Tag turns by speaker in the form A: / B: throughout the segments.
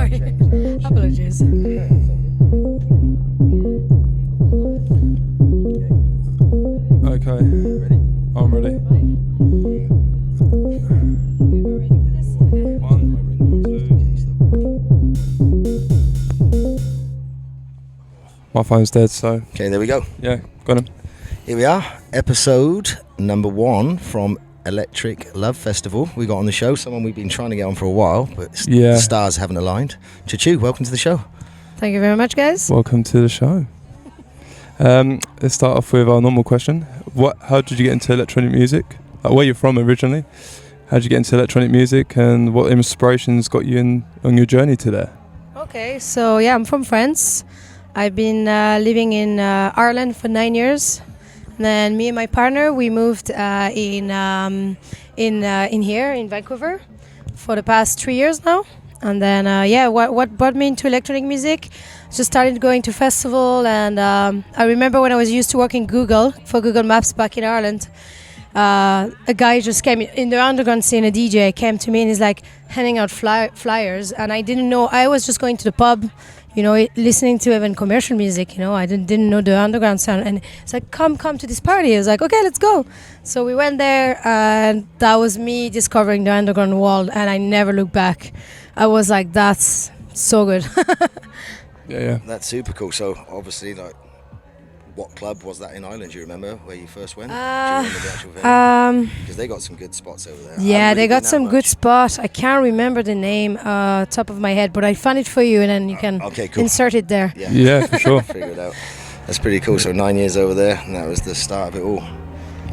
A: Sorry. Apologies.
B: Okay. Ready? I'm ready. My phone's dead, so...
C: Okay, there we go.
B: Yeah, got him.
C: Here we are, episode number 1 from Electric Love Festival. We got on the show someone we've been trying to get on for a while, but the stars haven't aligned. Chachou, welcome to the show.
A: Thank you very much, guys.
B: Welcome to the show. Let's start off with our normal question. How did you get into electronic music? Where you're from originally? How did you get into electronic music, and what inspirations got you on your journey to there?
A: Okay, so yeah, I'm from France. I've been living in Ireland for 9 years. And then me and my partner, we moved in here in Vancouver for the past 3 years now. And then what brought me into electronic music? Just started going to festival, and I remember when I was used to working Google Maps back in Ireland. A guy just came in the underground scene. A DJ came to me and he's like handing out flyers, and I didn't know. I was just going to the pub, listening to even commercial music. I didn't know the underground sound, and it's like, come to this party. I was like, okay, let's go. So we went there, and that was me discovering the underground world, and I never looked back. I was like, that's so good.
B: Yeah.
C: That's super cool. So obviously, what club was that in Ireland? Do you remember where you first went? Do you remember the actual venue? Because they got some good spots over there.
A: Yeah, they got some good spots. I can't remember the name top of my head, but I found it for you, and then you can insert it there.
B: Yeah, for sure.
C: Figure it out. That's pretty cool. So 9 years over there, and that was the start of it all.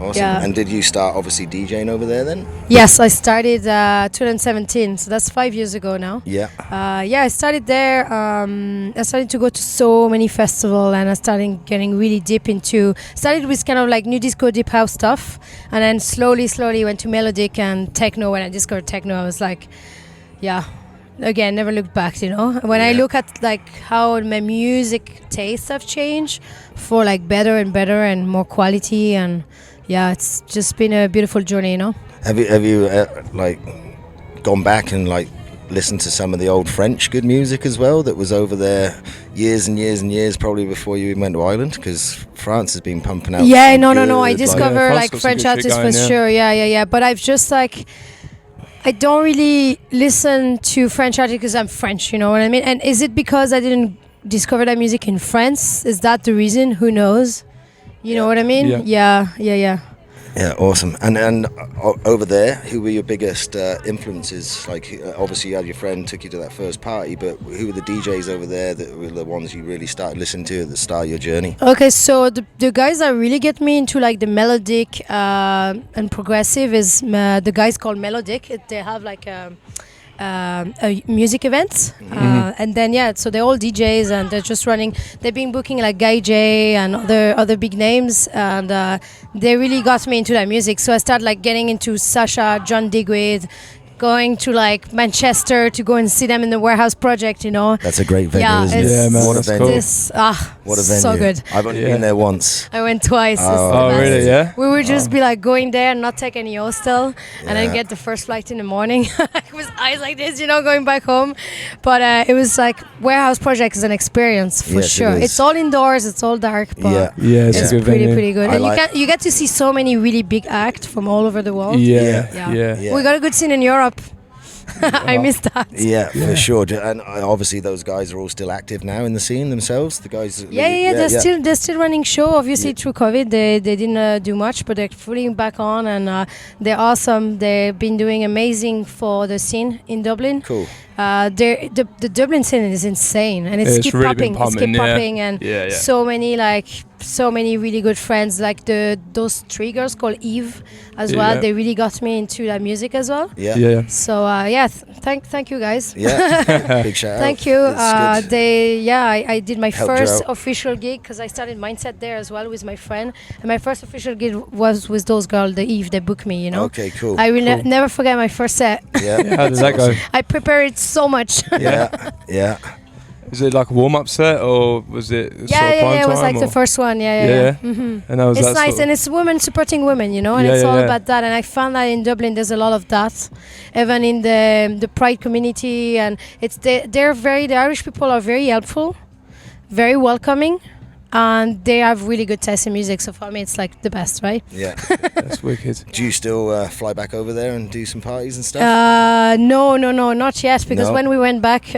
C: Awesome.
A: Yeah.
C: And did you start obviously DJing over there then?
A: Yes, I started 2017, so that's 5 years ago now.
C: Yeah.
A: I started there. I started to go to so many festivals, and I started getting really deep into. Started with kind of like new disco, deep house stuff, and then slowly went to melodic and techno. When I discovered techno, I was like, again, never looked back. When I look at like how my music tastes have changed for like better and more quality, and it's just been a beautiful journey.
C: Have you gone back and listened to some of the old French good music as well that was over there years and years probably before you even went to Ireland? Because France has been pumping out.
A: No. I discover French artists for sure. Yeah. But I've just I don't really listen to French artists because I'm French. You know what I mean? And is it because I didn't discover that music in France? Is that the reason? Who knows? You know what I mean? Yeah.
C: Yeah, awesome. And over there, who were your biggest influences? Obviously you had your friend took you to that first party, but who were the DJs over there that were the ones you really started listening to at the start of your journey? Okay,
A: so the guys that really get me into the melodic and progressive is the guys called Melodic. They have a music event, and then so they're all DJs, and they're just running. They've been booking like Guy J and other big names, and they really got me into that music. So I started getting into Sasha, John Digweed, going to Manchester to go and see them in the Warehouse Project.
C: That's a great venue, isn't it?
B: Yeah, man.
C: What a venue!
A: What a venue! So good.
C: I've only been there once.
A: I went twice.
B: Oh, really? Yeah.
A: We would just be going there and not take any hostel, and then get the first flight in the morning with eyes like this, going back home. But it was Warehouse Project is an experience for sure. It's all indoors. It's all dark. But
B: it's a good
A: pretty good. And you get to see so many really big acts from all over the world.
B: Yeah.
A: We got a good scene in Europe. I missed that.
C: Yeah, for sure. And obviously those guys are all still active now in the scene themselves. The guys.
A: They're still running show. Obviously through COVID they didn't do much, but they're fully back on, and they're awesome. They've been doing amazing for the scene in Dublin.
C: Cool.
A: The Dublin scene is insane, and it's keep
B: really
A: popping. It's keep popping, and so many really good friends. Those 3 girls called Eve as well. They really got me into that music as well.
B: Yeah.
A: So thank you guys.
C: Yeah, big shout out.
A: Thank you. I did my first official gig because I started Mindset there as well with my friend, and my first official gig was with those girls, the Eve. They booked me.
C: Okay, cool.
A: I will never forget my first set.
C: Yeah.
B: How does that go?
A: I prepared it so much.
C: Yeah.
B: Is it like a warm-up set, or was it sort of prime time?
A: It was like
B: or?
A: the first one. Yeah. Mm-hmm.
B: And that was
A: It's
B: that
A: nice,
B: sort
A: and
B: of
A: it's women supporting women, you know, and it's all about that. And I found that in Dublin, there's a lot of that, even in the Pride community, and the Irish people are very helpful, very welcoming, and they have really good taste in music. So for me, it's like the best, right?
C: Yeah.
B: That's wicked.
C: Do you still fly back over there and do some parties and stuff?
A: No, not yet, because
C: No?
A: when we went back,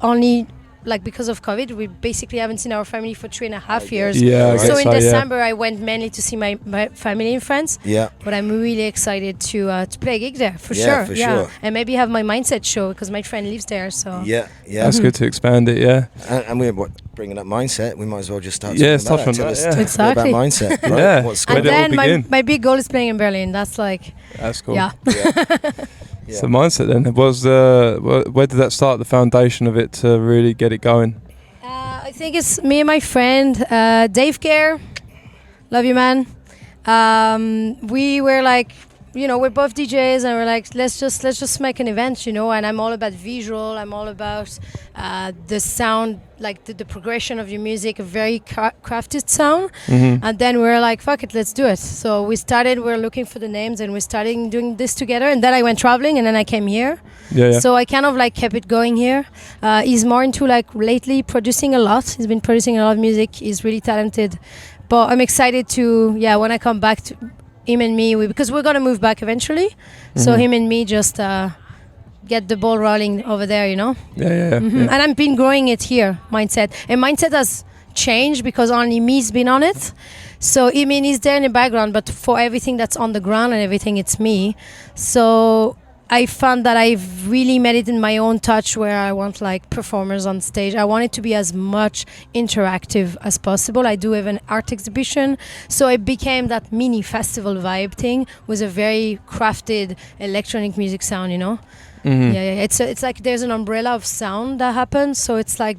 A: only like because of COVID, we basically haven't seen our family for 3.5 years.
B: Yeah, I
A: So
B: guess
A: in
B: so,
A: December, I went mainly to see my family and friends.
C: Yeah.
A: But I'm really excited to play a gig there for
C: Yeah,
A: sure.
C: for sure.
A: And maybe have my mindset show because my friend lives there. So
C: Yeah.
B: That's good to expand it. Yeah.
C: And we're bringing up mindset. We might as well just start.
B: Yeah,
C: talking about
B: touch on
C: Tell
B: that,
C: us
B: yeah.
C: about
A: Exactly.
C: mindset. Right?
B: Yeah.
C: What's
B: Where
A: and
B: did it all
A: then
B: begin?
A: my big goal is playing in Berlin. That's like
B: That's cool.
A: yeah.
C: Yeah.
B: So mindset then was where did that start? The foundation of it to really get it going.
A: I think it's me and my friend Dave Care. Love you, man. We were like, you know, we're both DJs, and we're like, let's just make an event, you know. And I'm all about visual. I'm all about the sound, like the progression of your music, a very crafted sound.
B: Mm-hmm.
A: And then we're like, fuck it, let's do it. So we're looking for the names, and we started doing this together. And then I went traveling, and then I came here.
B: Yeah.
A: So I kind of like kept it going here. He's more into like lately producing a lot. He's been producing a lot of music. He's really talented. But I'm excited to, when I come back to him and me, because we're going to move back eventually. So him and me just get the ball rolling over there, you know?
B: Yeah.
A: And I've been growing it here, mindset. And mindset has changed because only me's been on it. So I mean, he's there in the background, but for everything that's on the ground and everything, it's me. So I found that I've really made it in my own touch where I want like performers on stage. I want it to be as much interactive as possible. I do have an art exhibition. So it became that mini festival vibe thing with a very crafted electronic music sound, you know?
B: Mm-hmm.
A: Yeah. It's like there's an umbrella of sound that happens. So it's like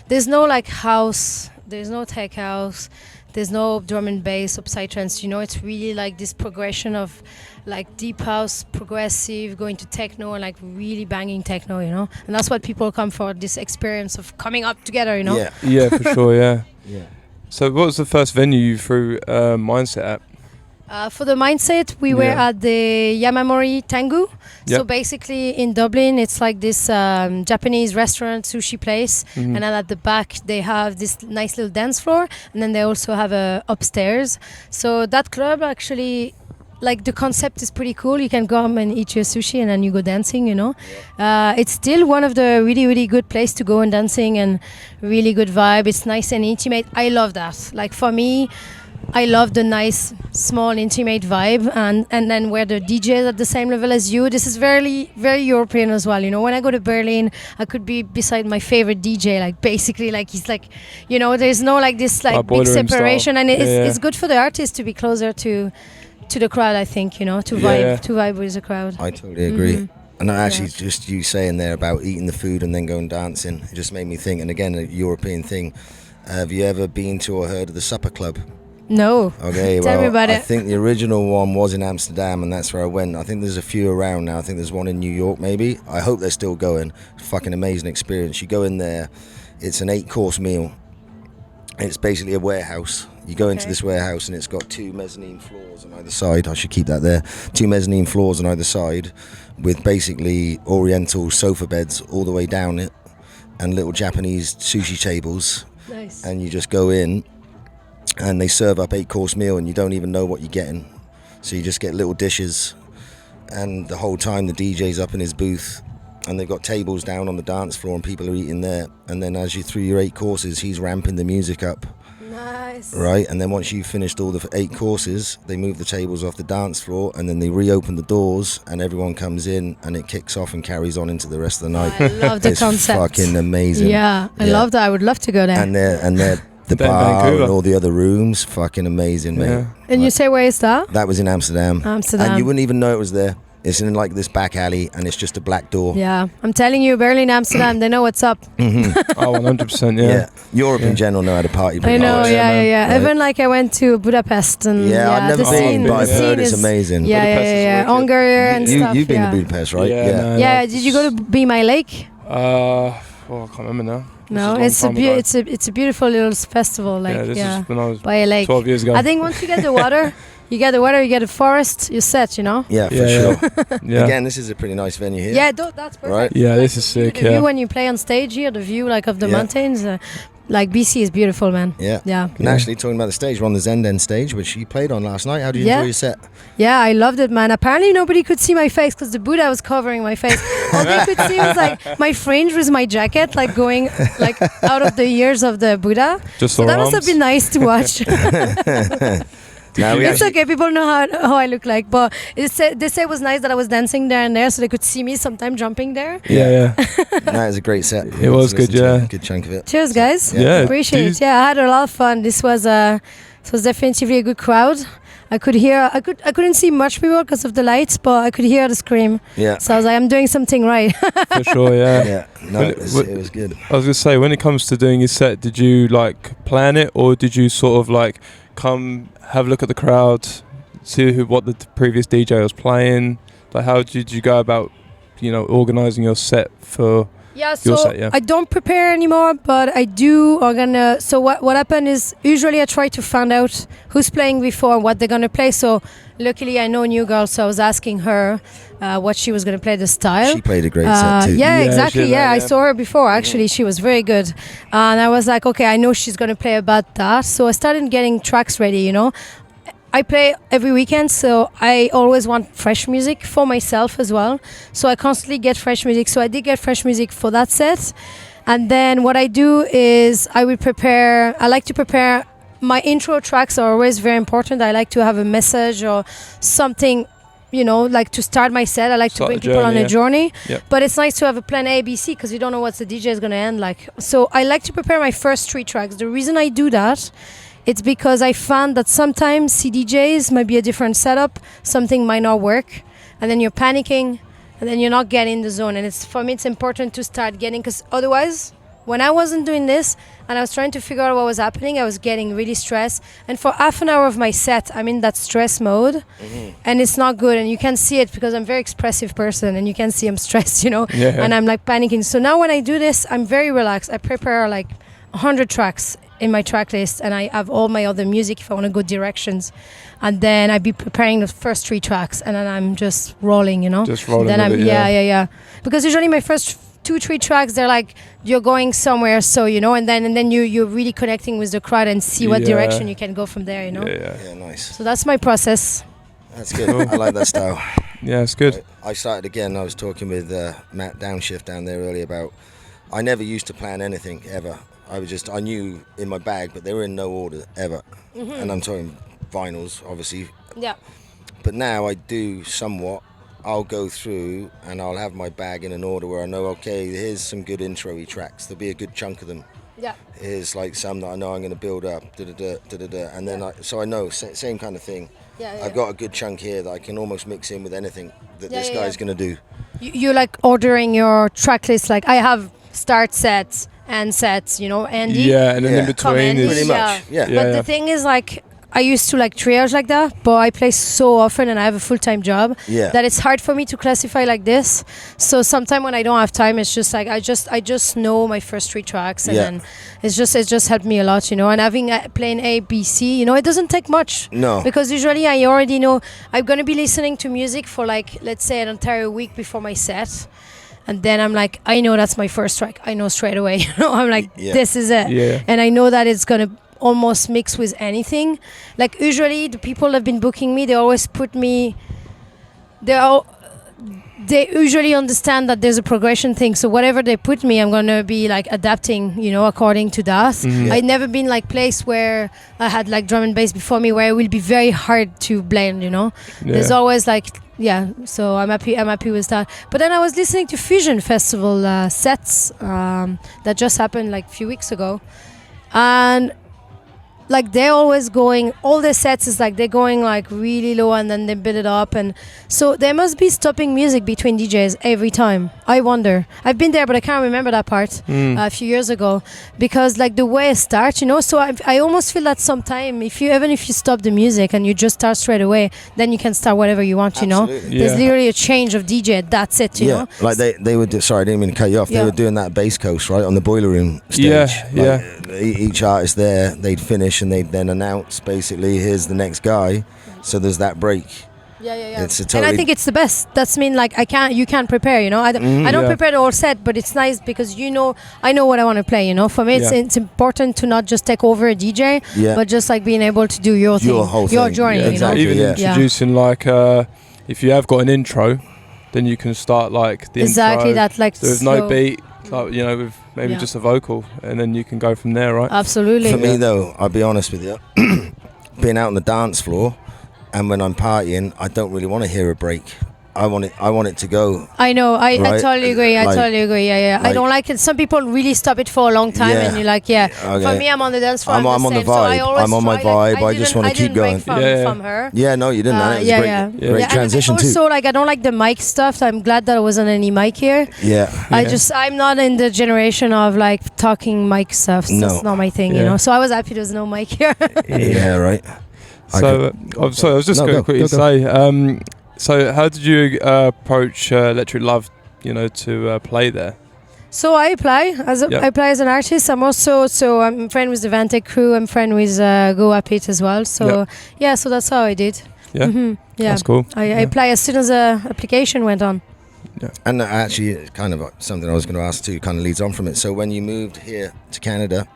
A: there's no like house, there's no tech house, there's no drum and bass, psytrance, you know? It's really like this progression of like deep house, progressive, going to techno, and like really banging techno, you know? And that's what people come for, this experience of coming up together, you know?
B: Yeah, for sure, yeah.
C: Yeah.
B: So what was the first venue you threw Mindset at?
A: For the mindset, we were at the Yamamori Tengu. So basically in Dublin, it's like this Japanese restaurant, sushi place. And then at the back, they have this nice little dance floor. And then they also have a upstairs. So that club actually, like the concept is pretty cool. You can go home and eat your sushi and then you go dancing, you know. It's still one of the really, really good place to go and dancing, and really good vibe. It's nice and intimate. I love that. Like for me, I love the nice, small, intimate vibe, and then where the DJ is at the same level as you. This is very, very European as well. You know, when I go to Berlin, I could be beside my favorite DJ, like basically, like he's like, you know, there's no like this like big separation, and it's good for the artist to be closer to the crowd. I think, you know, to vibe with the crowd.
C: I totally agree. And actually, just you saying there about eating the food and then going dancing, it just made me think. And again, a European thing. Have you ever been to or heard of the Supper Club?
A: No.
C: Okay,
A: Tell me about
C: I
A: it.
C: think the original one was in Amsterdam, and that's where I went. I think there's a few around now. I think there's one in New York, maybe. I hope they're still going. Fucking amazing experience. You go in there, it's an 8-course meal. It's basically a warehouse. You go into this warehouse, and it's got 2 mezzanine floors on either side. I should keep that there. 2 mezzanine floors on either side, with basically Oriental sofa beds all the way down it, and little Japanese sushi tables.
A: Nice.
C: And you just go in, and they serve up 8-course meal, and you don't even know what you're getting. So you just get little dishes, and the whole time the DJ's up in his booth, and they've got tables down on the dance floor, and people are eating there. And then as you through your 8 courses, he's ramping the music up.
A: Nice.
C: Right, and then once you've finished all the 8 courses, they move the tables off the dance floor, and then they reopen the doors, and everyone comes in, and it kicks off and carries on into the rest of the night.
A: I love the
C: it's
A: concept.
C: fucking amazing.
A: Yeah, I love that. I would love to go there.
C: And they're the bar
B: Vancouver.
C: and all the other rooms, fucking amazing, mate.
A: And you say, where is that?
C: That was in Amsterdam.
A: Amsterdam.
C: And you wouldn't even know it was there. It's in like this back alley, and it's just a black door.
A: Yeah, I'm telling you, Berlin, Amsterdam, they know what's up.
B: Oh, 100%, yeah.
C: Europe in general know how to party.
A: I
C: pretty
A: know,
C: much.
A: yeah.
C: Right.
A: Even like I went to Budapest, and
C: I've never
A: the
C: been,
A: scene,
C: but I've
A: the
C: heard
A: scene
C: it's
A: is
C: amazing.
A: Yeah. Hungary and stuff.
C: You've been
A: yeah.
C: to Budapest, right?
B: Yeah.
A: Yeah, did you go to Be My Lake?
B: Oh, I can't remember now.
A: No,
B: This was a long time ago.
A: it's a beautiful little festival. Like
B: This is when I was
A: by a lake.
B: 12 years ago.
A: I think once you get the water, you get the forest, you're set. You know.
C: Yeah, for
B: Yeah,
C: sure.
B: Yeah.
C: Again, this is a pretty nice venue here.
A: Yeah, that's perfect.
C: Right.
B: Yeah, this is
A: The
B: sick.
A: view
B: Yeah.
A: when you play on stage here, the view like of the
C: Yeah.
A: mountains, like BC is beautiful, man.
C: Yeah.
A: Yeah.
C: And actually, talking about the stage, we're on the Zenden stage, which you played on last night. How did you enjoy your set?
A: Yeah, I loved it, man. Apparently nobody could see my face because the Buddha was covering my face. All they could see was like my fringe with my jacket, like going like out of the ears of the Buddha.
B: Just
A: So
B: for
A: that must have
B: arms.
A: been nice to watch.
C: Now we
A: It's
C: actually,
A: okay, people know how I look like, but they say it was nice that I was dancing there and there, so they could see me sometime jumping there.
B: Yeah.
C: that was a great set.
B: It was good,
C: Listen to
B: yeah.
C: a good chunk of it.
A: Cheers, guys.
B: Yeah.
A: Appreciate
B: do
A: it. Yeah, I had a lot of fun. This was definitely a good crowd. I couldn't see much people because of the lights, but I could hear the scream.
C: Yeah.
A: So I was like, I'm doing something right.
B: For sure, yeah.
C: Yeah. No,
B: When
C: it was good.
B: I was gonna say, when it comes to doing your set, did you like plan it, or did you sort of like come have a look at the crowd, see what the previous DJ was playing? Like, how did you go about, organising your set for?
A: Yeah,
B: Your
A: so
B: set, yeah.
A: I don't prepare anymore, but I do So what happened is usually I try to find out who's playing before, what they're gonna play. So luckily I know a new girl, so I was asking her what she was gonna play, the style.
C: She played a great set too.
A: Yeah,
B: Yeah,
A: exactly.
B: she
A: Yeah,
B: did,
A: I
B: yeah.
A: saw her before. Actually, she was very good, and I was like, okay, I know she's gonna play about that. So I started getting tracks ready. I play every weekend, so I always want fresh music for myself as well. So I constantly get fresh music. So I did get fresh music for that set. And then what I do is I like to prepare, my intro tracks are always very important. I like to have a message or something, like to start my set. I like to
B: Start
A: bring
B: a
A: people on
B: journey,
A: a journey.
B: Yep.
A: But it's nice to have a plan A, B, C, because you don't know what the DJ is going to end like. So I like to prepare my first 3 tracks. The reason I do that, it's because I found that sometimes CDJs might be a different setup, something might not work, and then you're panicking, and then you're not getting in the zone. And for me, it's important to start getting, because otherwise, when I wasn't doing this, and I was trying to figure out what was happening, I was getting really stressed. And for half an hour of my set, I'm in that stress mode, and it's not good. And you can see it because I'm a very expressive person, and you can see I'm stressed,
B: Yeah.
A: and I'm like panicking. So now when I do this, I'm very relaxed. I prepare like 100 tracks in my track list, and I have all my other music if I want to go directions, and then I'd be preparing the first 3 tracks, and then I'm just rolling,
B: Just rolling
A: then
B: with
A: I'm
B: it,
A: yeah. Because usually my first 2-3 tracks, they're like you're going somewhere, so and then you're really connecting with the crowd and see what
B: Yeah.
A: direction you can go from there,
B: Yeah.
C: Yeah, nice.
A: So that's my process.
C: That's good. I like that style.
B: Yeah, it's good.
C: I started again. I was talking with Matt Downshift down there earlier about. I never used to plan anything ever. I knew in my bag, but they were in no order ever. And I'm talking vinyls, obviously.
A: Yeah.
C: But now I do somewhat. I'll go through and I'll have my bag in an order where I know, okay, here's some good intro-y tracks. There'll be a good chunk of them.
A: Yeah.
C: Here's like some that I know I'm going to build up, and then so I know, same kind of thing.
A: Yeah.
C: I've got a good chunk here that I can almost mix in with anything that this
A: Yeah.
C: guy's going to do.
A: You like ordering your track list, like I have start sets, end sets, Andy.
B: Yeah, and then in
C: Yeah.
B: between
A: Come in,
B: is
C: Pretty much, yeah.
A: But
B: Yeah.
A: the thing is, like, I used to like triage like that, but I play so often and I have a full-time job
C: Yeah.
A: that it's hard for me to classify like this. So sometimes when I don't have time, it's just like I just know my first 3 tracks, and
C: Yeah.
A: then it just helped me a lot, And having playing A, B, C, it doesn't take much.
C: No.
A: Because usually I already know I'm gonna be listening to music for like, let's say, an entire week before my set. And then I'm like, I know that's my first track. I know straight away. I'm like,
C: Yeah.
A: this is it.
B: Yeah.
A: And I know that it's gonna almost mix with anything. Like usually the people that have been booking me, they always put me. They usually understand that there's a progression thing. So whatever they put me, I'm gonna be like adapting, according to that.
B: Mhm.
A: I'd never been like place where I had like drum and bass before me, where it will be very hard to blend. There's always like. Yeah, so I'm happy with that. But then I was listening to Fusion Festival sets that just happened like a few weeks ago, and like they're always going, all their sets is like they're going like really low and then they build it up, and so they must be stopping music between DJs every time. I wonder. I've been there, but I can't remember that part a few years ago, because like the way it starts, you know. So I almost feel that sometime if you stop the music and you just start straight away, then you can start whatever you want, you know. There's literally a change of DJ. That's it, you know.
C: Like they would do, sorry, I didn't mean to cut you off. They were doing that bass coast right on the Boiler Room stage. Each artist there, they'd finish and they'd then announce basically, here's the next guy. So there's that break.
A: Yeah.
C: It's a totally,
A: and I think it's the best. That's mean like you can't prepare, you know. I don't prepare the whole set, but it's nice because I know what I want to play, you know. For me, it's important to not just take over a DJ, but just like being able to do your thing, your journey, you know.
B: Even introducing like if you have got an intro, then you can start like the intro.
A: That like
B: so with no beat, like, you know, with maybe just a vocal, and then you can go from there, right?
A: Absolutely.
C: For me though, I'll be honest with you, being out on the dance floor, and when I'm partying, I don't really want to hear a break. I want it to go.
A: I know. I totally agree. Yeah. I don't like it. Some people really stop it for a long time, and you're like, okay. For me, I'm on the dance floor.
C: I'm on the vibe. I'm on my vibe. I just want to keep going.
A: From her.
C: Yeah, no, you didn't. It was great transition too.
A: Also, like, I don't like the mic stuff. I'm glad that there wasn't any mic here. I'm not in the generation of like talking mic stuff. So that's not my thing, you know. So I was happy there was no mic here.
C: Yeah, right.
B: So, I'm sorry, I was just going to quickly say, so how did you approach Electric Love, you know, to play there?
A: So I play as an artist. I'm also I'm friend with the Vantec crew. I'm friend with Go Uplift as well. So so that's how I did. Yeah,
B: that's cool.
A: I play as soon as the application went on.
C: Yeah. And actually, it's kind of something I was going to ask too, kind of leads on from it. So when you moved here to Canada,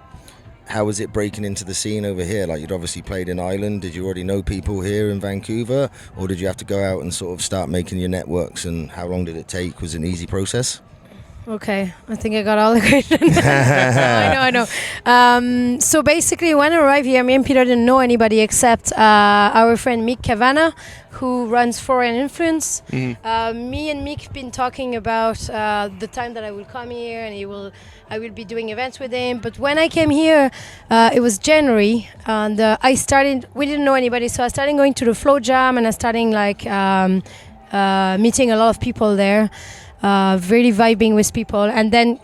C: how was it breaking into the scene over here? Like, you'd obviously played in Ireland. Did you already know people here in Vancouver, or did you have to go out and sort of start making your networks? And how long did it take? Was it an easy process?
A: Okay, I think I got all the questions. I know. So basically, when I arrived here, me and Peter didn't know anybody except our friend Mick Cavana, who runs Foreign Influence. Me and Mick been talking about the time that I will come here, and I will be doing events with him. But when I came here, it was January, and we didn't know anybody, so I started going to the Flow Jam, and I started like meeting a lot of people there. Really vibing with people, and then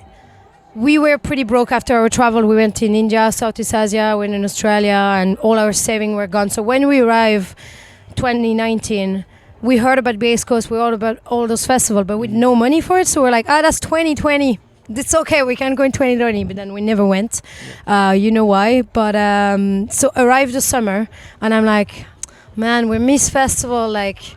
A: we were pretty broke after our travel. We went in India, Southeast Asia, went in Australia, and all our savings were gone. So when we arrived 2019, we heard about Bass Coast, we heard about all those festivals, but with no money for it. So we're like, that's 2020. It's okay, we can go in 2020, but then we never went. You know why? But so arrived the summer, and I'm like, man, we miss festival, like,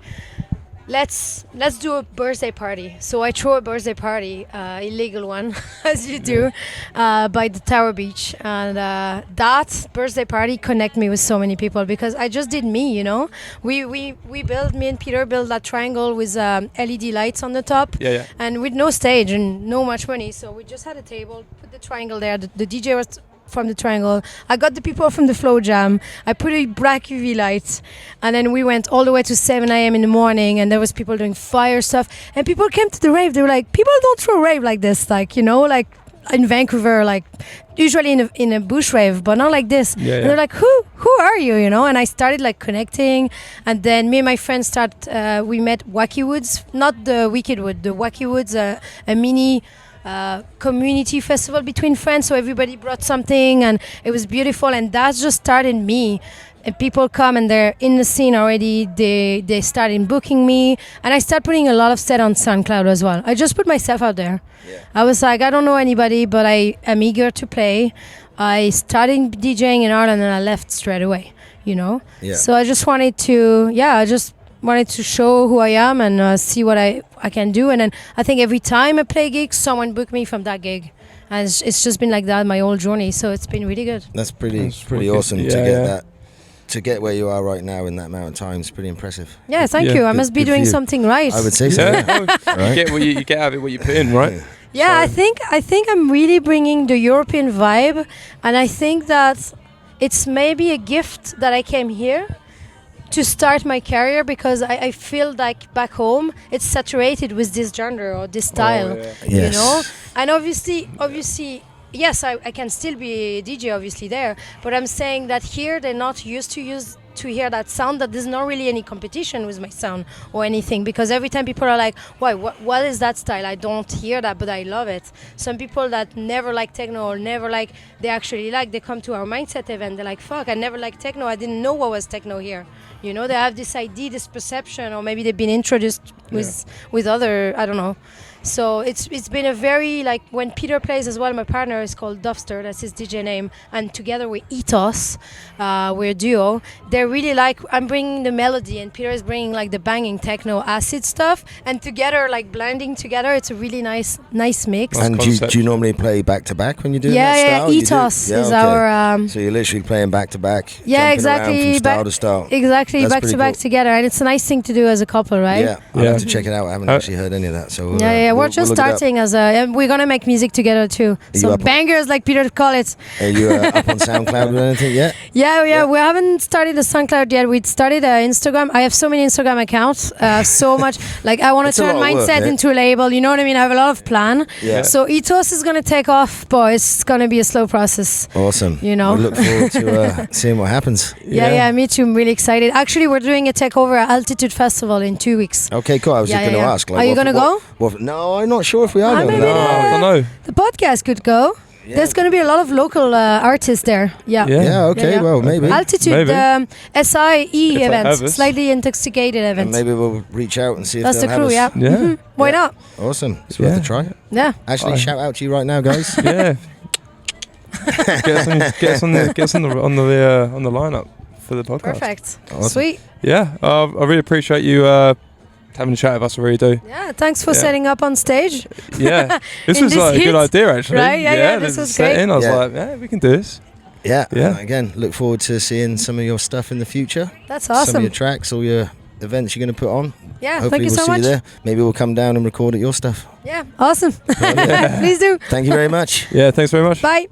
A: let's do a birthday party. So I throw a birthday party, illegal one, as you do, by the Tower Beach, and that birthday party connect me with so many people, because I just did me, you know. Me and Peter built that triangle with LED lights on the top, and with no stage and no much money. So we just had a table, put the triangle there. The DJ was from the triangle. I got the people from the Flow Jam. I put a black UV light, and then we went all the way to 7 a.m. in the morning, and there was people doing fire stuff, and people came to the rave. They were like, people don't throw rave like this, like, you know, like in Vancouver, like usually in a bush rave, but not like this. And they're like, who are you, you know? And I started like connecting, and then me and my friends we met Wacky Woods, not the Wicked Wood, the Wacky Woods, a mini community festival between friends, so everybody brought something, and it was beautiful, and that just started me. And people come, and they're in the scene already. They started booking me, and I started putting a lot of set on SoundCloud as well. I just put myself out there. I was like, I don't know anybody, but I am eager to play. I started DJing in Ireland, and I left straight away, you know. So I just wanted to show who I am and see what I can do. And then I think every time I play gigs, someone booked me from that gig. And it's just been like that my whole journey. So it's been really good.
C: That's pretty awesome to get that. To get where you are right now in that amount of time is pretty impressive.
A: Yeah, thank you. I must be doing something right.
C: I would say so.
B: Right? You get out of it what you put in, right?
A: Yeah, so I think I'm really bringing the European vibe. And I think that it's maybe a gift that I came here to start my career, because I feel like back home it's saturated with this genre or this style, you know. And obviously yes, I can still be a DJ obviously there, but I'm saying that here they're not used to hear that sound, that there's not really any competition with my sound or anything, because every time people are like, why, what is that style? I don't hear that, but I love it. Some people that never like techno or never like, they actually like, they come to our mindset event, they're like, fuck, I never liked techno, I didn't know what was techno here. You know, they have this idea, this perception, or maybe they've been introduced with other, I don't know. So it's been a very, like, when Peter plays as well, my partner is called Dufster, that's his DJ name, and together with Ethos, we're a duo. They're really like, I'm bringing the melody and Peter is bringing like the banging techno acid stuff, and together, like blending together, it's a really nice mix.
C: And do you normally play back to back when you do that
A: Yeah,
C: style?
A: Ethos is our...
C: so you're literally playing back to back,
A: yeah,
C: jumping
A: exactly,
C: around from style to style.
A: Exactly,
C: That's
A: back
C: pretty
A: to back
C: cool.
A: together, and it's a nice thing to do as a couple, right?
C: Yeah, I'll have to check it out. I haven't actually heard any of that. So
A: we're just
C: look it up.
A: starting and we're gonna make music together too. Some bangers, like Peter call it.
C: Are you up on SoundCloud or anything yet?
A: Yeah, we haven't started the SoundCloud yet. We started Instagram. I have so many Instagram accounts, so much. Like, I want to turn Mindset into a label. You know what I mean? I have a lot of plan.
C: Yeah.
A: So Ethos is gonna take off, but it's gonna be a slow process.
C: Awesome.
A: You know.
C: We look forward to seeing what happens.
A: Yeah, me too. I'm really excited. Actually, we're doing a takeover at Altitude Festival in 2 weeks.
C: Okay, cool. I was just going to ask. Like,
A: are you gonna go?
C: No, I'm not sure if we are.
A: Maybe
B: I don't know.
A: the podcast could go.
C: Yeah.
A: There's going to be a lot of local artists there. Yeah.
C: Yeah, okay, well, maybe.
A: Altitude, SIE event,
B: have us.
A: slightly intoxicated event.
C: And maybe we'll reach out and see if
A: that's the
C: they'll
A: crew,
C: have us.
A: yeah. Mm-hmm. Why not?
C: Awesome. It's worth a try.
A: Yeah.
C: Actually, shout out to you right now, guys.
B: Yeah. Get us on the lineup for the podcast.
A: Perfect.
C: Awesome.
A: Sweet.
B: Yeah, I really appreciate you having a chat with us. I really do.
A: Yeah, thanks for setting up on stage.
B: Yeah, this
A: In
B: was
A: this
B: like a
A: heat.
B: good idea actually.
A: Right? Yeah, this was great.
B: I was
C: Yeah.
B: like, yeah, we can do this.
C: Yeah.
B: Yeah.
C: And again, look forward to seeing some of your stuff in the future.
A: That's
C: Some of
A: awesome.
C: your tracks, all your events you're going to put on.
A: Yeah,
C: Hopefully
A: thank you
C: we'll
A: so
C: see
A: much.
C: you there. Maybe we'll come down and record at your stuff.
A: Yeah, awesome. Please do.
C: Thank you very much.
B: Yeah, thanks very much.
A: Bye.